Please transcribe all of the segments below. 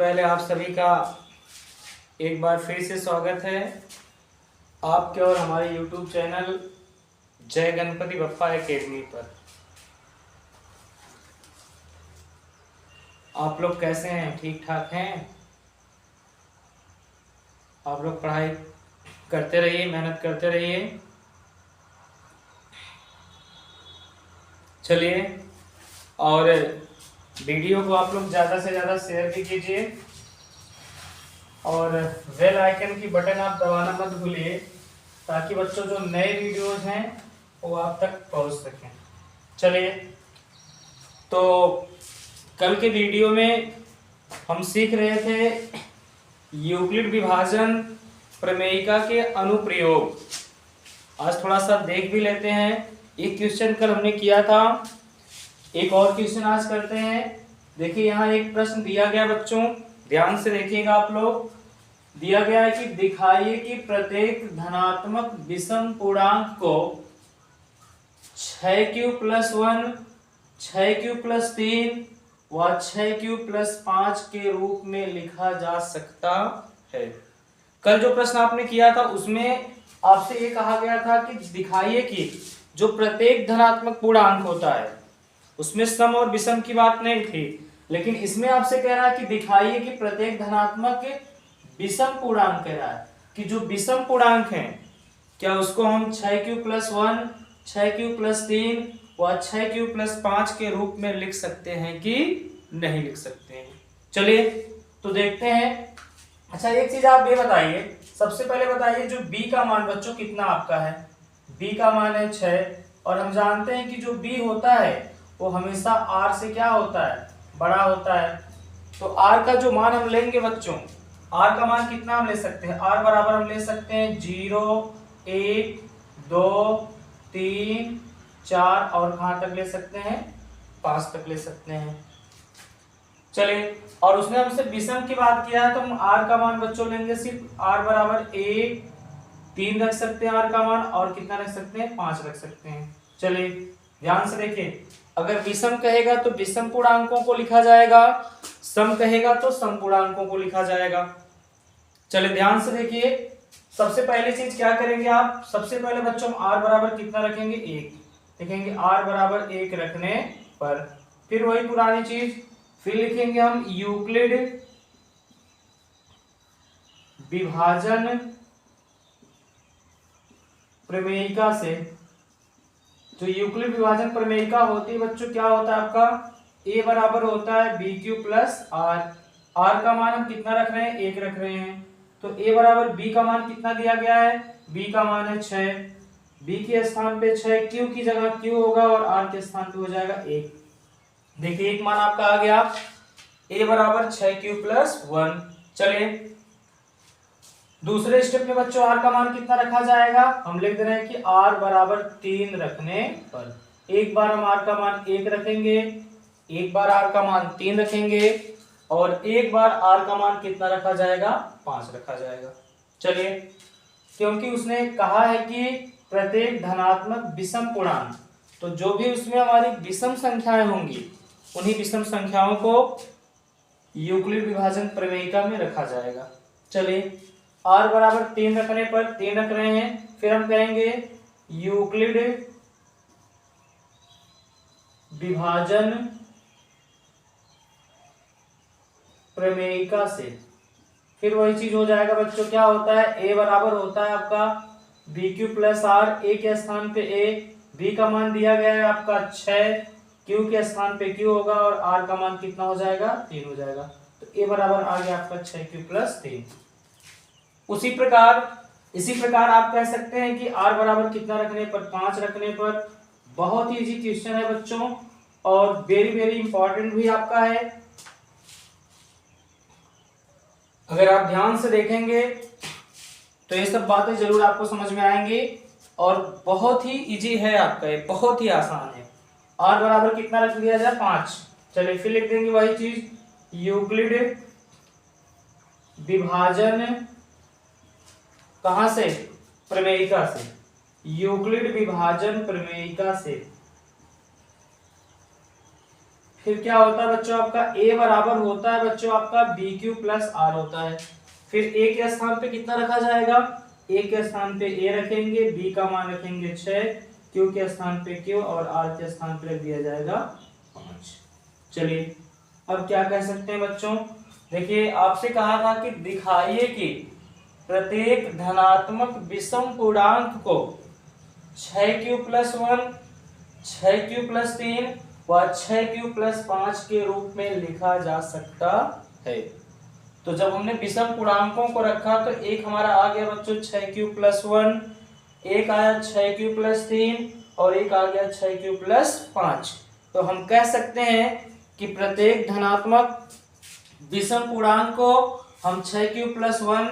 पहले आप सभी का एक बार फिर से स्वागत है आपके और हमारे YouTube चैनल जय गणपति बप्पा एकेडमी पर। आप लोग कैसे हैं? ठीक ठाक हैं? आप लोग पढ़ाई करते रहिए, मेहनत करते रहिए। चलिए, और वीडियो को आप लोग ज़्यादा से ज़्यादा शेयर भी कीजिए और बेल आइकन की बटन आप दबाना मत भूलिए, ताकि बच्चों जो नए वीडियोस हैं वो आप तक पहुंच सकें। चलिए, तो कल के वीडियो में हम सीख रहे थे यूक्लिड विभाजन प्रमेयिका के अनुप्रयोग। आज थोड़ा सा देख भी लेते हैं। एक क्वेश्चन कल हमने किया था, एक और क्वेश्चन आज करते हैं। देखिए, यहाँ एक प्रश्न दिया गया बच्चों, ध्यान से देखिएगा आप लोग। दिया गया है कि दिखाइए कि प्रत्येक धनात्मक विषम पूर्णांक को 6q+1, 6q+3 व 6q+5 के रूप में लिखा जा सकता है। कल जो प्रश्न आपने किया था उसमें आपसे ये कहा गया था कि दिखाइए कि जो प्रत्येक धनात्मक पूर्णांक होता है, उसमें सम और विषम की बात नहीं थी, लेकिन इसमें आपसे कह रहा है कि दिखाइए कि प्रत्येक धनात्मक विषम पूर्णांक कह रहा है कि जो विषम पूर्णांक है क्या उसको हम 6q+1, 6q+3 व 6q+5 के रूप में लिख सकते हैं कि नहीं लिख सकते हैं। चलिए तो देखते हैं। अच्छा, एक चीज आप ये बताइए, सबसे पहले बताइए जो b का मान बच्चों कितना आपका है। b का मान है 6 और हम जानते हैं कि जो b होता है वो हमेशा r से क्या होता है, बड़ा होता है। तो r का जो मान हम लेंगे बच्चों, r का मान कितना हम ले सकते हैं, r बराबर हम ले सकते हैं 0, 1, 2, 3, 4 और कहां तक ले सकते हैं, 5 तक ले सकते हैं। चलिए, और उसने हमसे विषम की बात किया है तो हम r का मान बच्चों लेंगे सिर्फ r बराबर 1, 3 रख सकते हैं r का मान, और कितना रख सकते हैं, 5 रख सकते हैं। चलिए ध्यान से देखिए, अगर विषम कहेगा तो विषम पूर्णांकों को लिखा जाएगा, सम कहेगा तो सम पूर्णांकों को लिखा जाएगा। चलिए ध्यान से देखिए, सबसे पहली चीज क्या करेंगे आप, सबसे पहले बच्चों r बराबर कितना रखेंगे, 1 लिखेंगे। r बराबर 1 रखने पर फिर वही पुरानी चीज, फिर लिखेंगे हम यूक्लिड विभाजन प्रमेयिका से। जो यूक्लिड विभाजन प्रमेयिका होती है बच्चों, क्या होता है आपका, a बराबर होता है bq+r। r का मान हम कितना रख रहे हैं, 1 रख रहे हैं। तो a बराबर b का मान कितना दिया गया है, b का मान है 6, b के स्थान पे 6, q की जगह q होगा और r के स्थान पे हो जाएगा 1। देखिए एक मान आपका आ गया, a बराबर 6q+1। चलिए दूसरे स्टेप में बच्चों r का मान कितना रखा जाएगा, हम लिख दे रहे हैं कि r बराबर 3 रखने पर एक बार हम r का मान 1 रखेंगे, एक बार r का मान 3 रखेंगे और एक बार r का मान कितना रखा जाएगा, 5 रखा जाएगा। चलिए, क्योंकि उसने कहा है कि प्रत्येक धनात्मक विषम पूर्णांक, तो जो भी उसमें हमारी विषम संख्याएं होंगी उन्हीं विषम संख्याओं को यूक्लिड विभाजन प्रमेयिका में रखा जाएगा। चलिए, r बराबर 3 रखने पर 3 रख रहे हैं, फिर हम कहेंगे यूक्लिड विभाजन प्रमेयिका से। फिर वही चीज हो जाएगा बच्चों, क्या होता है, a बराबर होता है आपका bq+r, a के स्थान पे a, b का मान दिया गया है आपका 6, q के स्थान पे q होगा और r का मान कितना हो जाएगा, 3 हो जाएगा। तो a बराबर आ गया आपका 6q+3। इसी प्रकार आप कह सकते हैं कि r बराबर कितना रखने पर, 5 रखने पर। बहुत ही इजी क्वेश्चन है बच्चों और वेरी वेरी इंपॉर्टेंट भी आपका है। अगर आप ध्यान से देखेंगे तो ये सब बातें जरूर आपको समझ में आएंगी और बहुत ही इजी है आपका, ये बहुत ही आसान है। r बराबर कितना रख लिया जाए, 5। चलिए फिर लिख देंगे वही चीज, यूक्लिड विभाजन कहां से, प्रमेयिका से, यूक्लिड विभाजन प्रमेयिका से। फिर क्या होता है बच्चों आपका a बराबर होता है बच्चों आपका बी क्यू प्लस आर होता है। फिर a के स्थान पे कितना रखा जाएगा, a के स्थान पे a रखेंगे, b का मान रखेंगे 6, q के स्थान पे q और r के स्थान पे रख दिया जाएगा 5। चलिए अब क्या कह सकते हैं बच्चों, देखिए आपसे कहा था कि दिखाइए कि प्रत्येक धनात्मक विषम पूर्णांक को 6q प्लस 1, 6q प्लस 3 व 6q प्लस 5 के रूप में लिखा जा सकता है। तो जब हमने विषम पूर्णांकों को रखा तो एक हमारा आ गया बच्चों 6q प्लस 1, एक आया 6q प्लस 3 और एक आ गया 6q प्लस 5। तो हम कह सकते हैं कि प्रत्येक धनात्मक विषम पूर्णांक को हम 6q प्लस 1,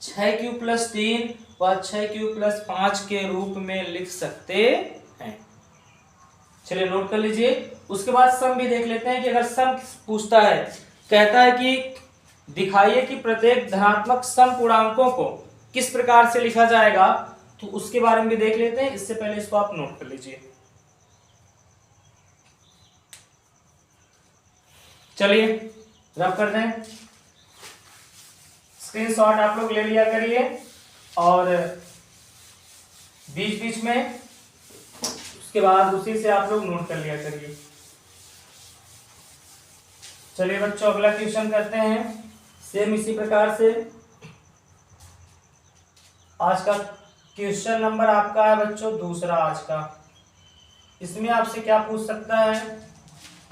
6q प्लस 3 व 6q प्लस 5 के रूप में लिख सकते हैं। चलिए नोट कर लीजिए। उसके बाद सम भी देख लेते हैं कि अगर सम पूछता है, कहता है कि दिखाइए कि प्रत्येक धनात्मक सम पूर्णांकों को किस प्रकार से लिखा जाएगा, तो उसके बारे में भी देख लेते हैं। इससे पहले इसको आप नोट कर लीजिए। चलिए रफ कर दें, स्क्रीनशॉट आप लोग ले लिया करिए और बीच बीच में उसके बाद उसी से आप लोग नोट कर लिया करिए। चलिए बच्चों अगला क्वेश्चन करते हैं सेम इसी प्रकार से। आज का क्वेश्चन नंबर आपका है बच्चों दूसरा आज का। इसमें आपसे क्या पूछ सकता है,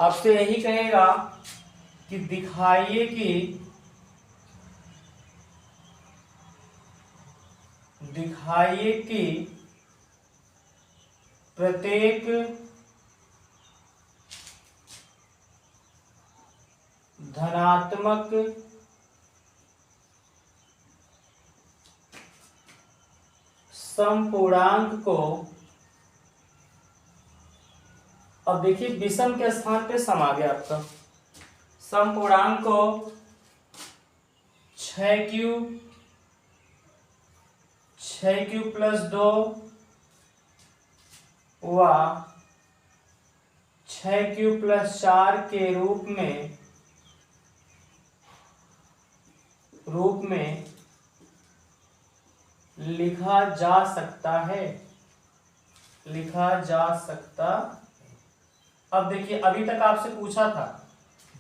आपसे यही कहेगा कि दिखाइए कि प्रत्येक धनात्मक समपूर्णांक को, अब देखिए विषम के स्थान पे सम आ गया आपका, समपूर्णांक को 6q प्लस 2 व 6q प्लस 4 के रूप में लिखा जा सकता है। अब देखिए अभी तक आपसे पूछा था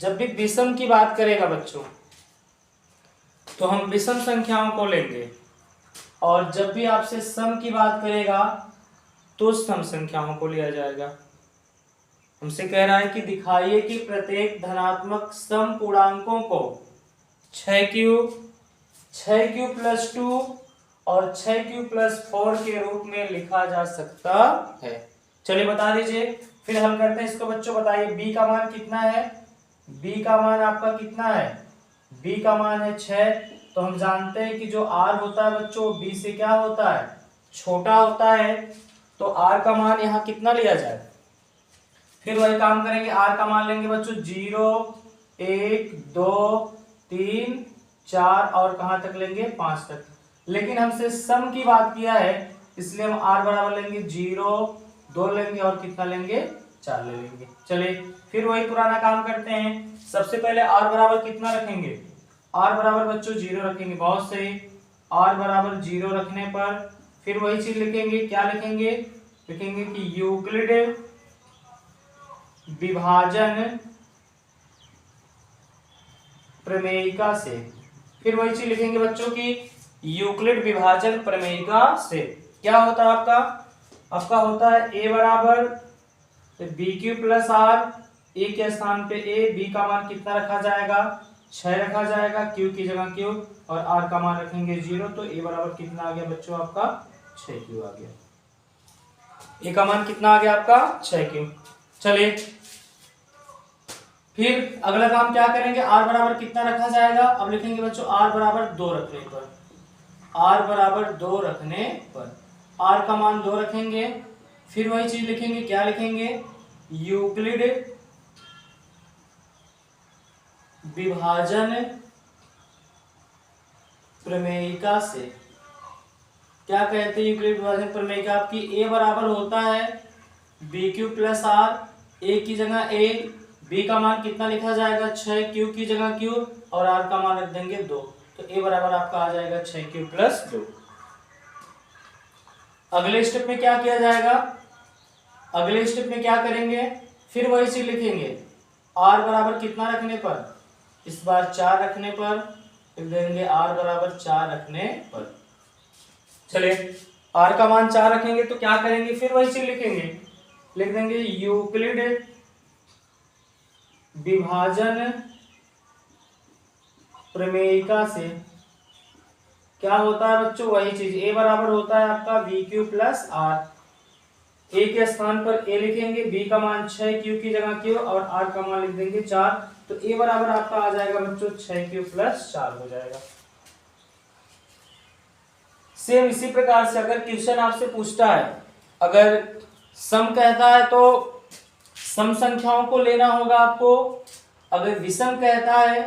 जब भी विषम की बात करेगा बच्चों तो हम विषम संख्याओं को लेंगे, और जब भी आपसे सम की बात करेगा तो सम संख्याओं को लिया जाएगा। हमसे कह रहा है कि दिखाइए कि प्रत्येक धनात्मक सम पूर्णांकों को 6q प्लस 2 और 6q प्लस 4 के रूप में लिखा जा सकता है। चलिए बता दीजिए, फिर हल करते हैं इसको बच्चों। बताइए b का मान कितना है, b का मान आपका कितना है, b का मान है 6। तो हम जानते हैं कि जो r होता है बच्चों b से क्या होता है, छोटा होता है। तो r का मान यहाँ कितना लिया जाए, फिर वही काम करेंगे, r का मान लेंगे बच्चों 0, 1, 2, 3, 4 और कहाँ तक लेंगे 5 तक। लेकिन हमसे सम की बात किया है इसलिए हम r बराबर लेंगे 0, 2 लेंगे और कितना लेंगे 4 ले लेंगे। चलिए फिर वही पुराना काम करते हैं। सबसे पहले r बराबर कितना रखेंगे, r बराबर बच्चों 0 रखेंगे। बहुत सही, r बराबर 0 रखने पर फिर वही चीज लिखेंगे, क्या लिखेंगे, लिखेंगे कि यूक्लिड विभाजन प्रमेयिका से। फिर वही चीज लिखेंगे बच्चों की यूक्लिड विभाजन प्रमेयिका से क्या होता है आपका होता है a बराबर बी क्यू प्लस आर, ए के स्थान पे a, b का मान कितना रखा जाएगा 6 रखा जाएगा, q की जगह q और r का मान रखेंगे 0। तो a बराबर कितना आ गया बच्चों आपका 6q आ गया। a का मान कितना आ गया आपका 6q। चलिए फिर अगला काम क्या करेंगे, r बराबर कितना रखा जाएगा। अब लिखेंगे बच्चों r बराबर 2 रखने पर, r बराबर 2 रखने पर r का मान 2 रखेंगे। फिर वही चीज लिखेंगे, क्या लिखेंगे, यूक्लिड विभाजन प्रमेयिका से। क्या कहते हैं यूक्लिड विभाजन प्रमेयिका आपकी, a बराबर होता है बी क्यू प्लस आर, ए की जगह a, b का मान कितना लिखा जाएगा 6q की जगह q और r का मान रख देंगे 2, तो a बराबर आपका आ जाएगा 6q प्लस 2। अगले स्टेप में क्या किया जाएगा, अगले स्टेप में क्या करेंगे, फिर वही चीज लिखेंगे। r बराबर कितना रखने पर, इस बार 4 रखने पर लिख देंगे r बराबर 4 रखने पर। चलिए r का मान 4 रखेंगे तो क्या करेंगे, फिर वही चीज लिखेंगे, लिख देंगे यूक्लिड विभाजन प्रमेयिका से क्या होता है बच्चों, वही चीज a बराबर होता है आपका vq प्लस r। a के स्थान पर a लिखेंगे, b का मान 6q की जगह q और r का मान लिख देंगे 4, तो a बराबर आपका आ जाएगा बच्चों 6q प्लस 4 हो जाएगा। सेम इसी प्रकार से अगर क्वेश्चन आपसे पूछता है, अगर सम कहता है तो सम संख्याओं को लेना होगा आपको, अगर विषम कहता है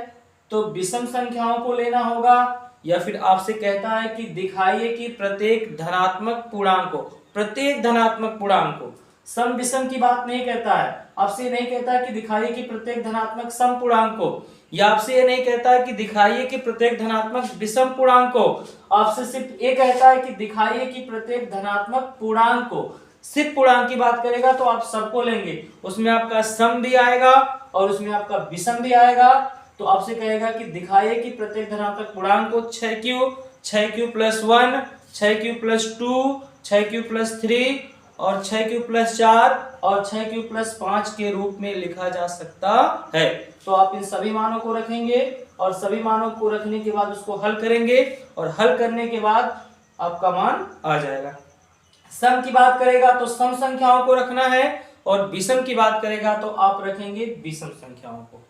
तो विषम संख्याओं को लेना होगा, या फिर आपसे कहता है कि दिखाइए कि प्रत्येक धनात्मक पूर्णांक को, प्रत्येक धनात्मक पूर्णांक को, सम विषम की बात नहीं कहता है, आपसे नहीं कहता है कि दिखाइए कि प्रत्येक धनात्मक सम पूर्णांक को, या आपसे ये नहीं कहता है कि दिखाइए कि प्रत्येक धनात्मक विषम पूर्णांक को, आपसे सिर्फ ये कहता है कि दिखाइए कि प्रत्येक धनात्मक पूर्णांक को, सिर्फ पूर्णांक की बात करेगा तो आप सबको लेंगे, उसमें आपका सम भी आएगा और उसमें आपका विषम भी आएगा। तो आपसे कहेगा कि दिखाइए कि प्रत्येक धनात्मक पूर्णांक को 6q plus 1, 6q plus 2, 6q plus 3 और 6q प्लस 4 और 6q प्लस 5 के रूप में लिखा जा सकता है। तो आप इन सभी मानों को रखेंगे और सभी मानों को रखने के बाद उसको हल करेंगे और हल करने के बाद आपका मान आ जाएगा। सम की बात करेगा तो सम संख्याओं को रखना है और विषम की बात करेगा तो आप रखेंगे विषम संख्याओं को।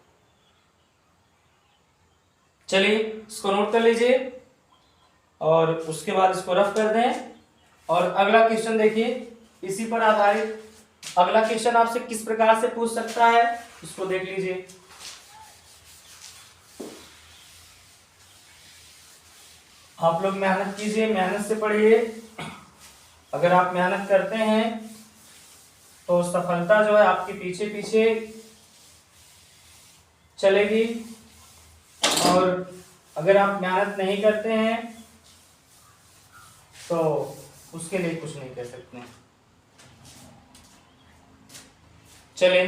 चलिए इसको नोट कर लीजिए और उसके बाद इसको रफ कर दें। और अगला क्वेश्चन देखिए, इसी पर आधारित अगला क्वेश्चन आपसे किस प्रकार से पूछ सकता है इसको देख लीजिए। आप लोग मेहनत कीजिए, मेहनत से पढ़िए। अगर आप मेहनत करते हैं तो सफलता जो है आपके पीछे पीछे चलेगी, और अगर आप मेहनत नहीं करते हैं तो उसके लिए कुछ नहीं कह सकते। चलिए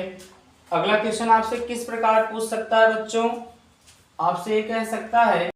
अगला क्वेश्चन आपसे किस प्रकार पूछ सकता है बच्चों, आपसे ये कह सकता है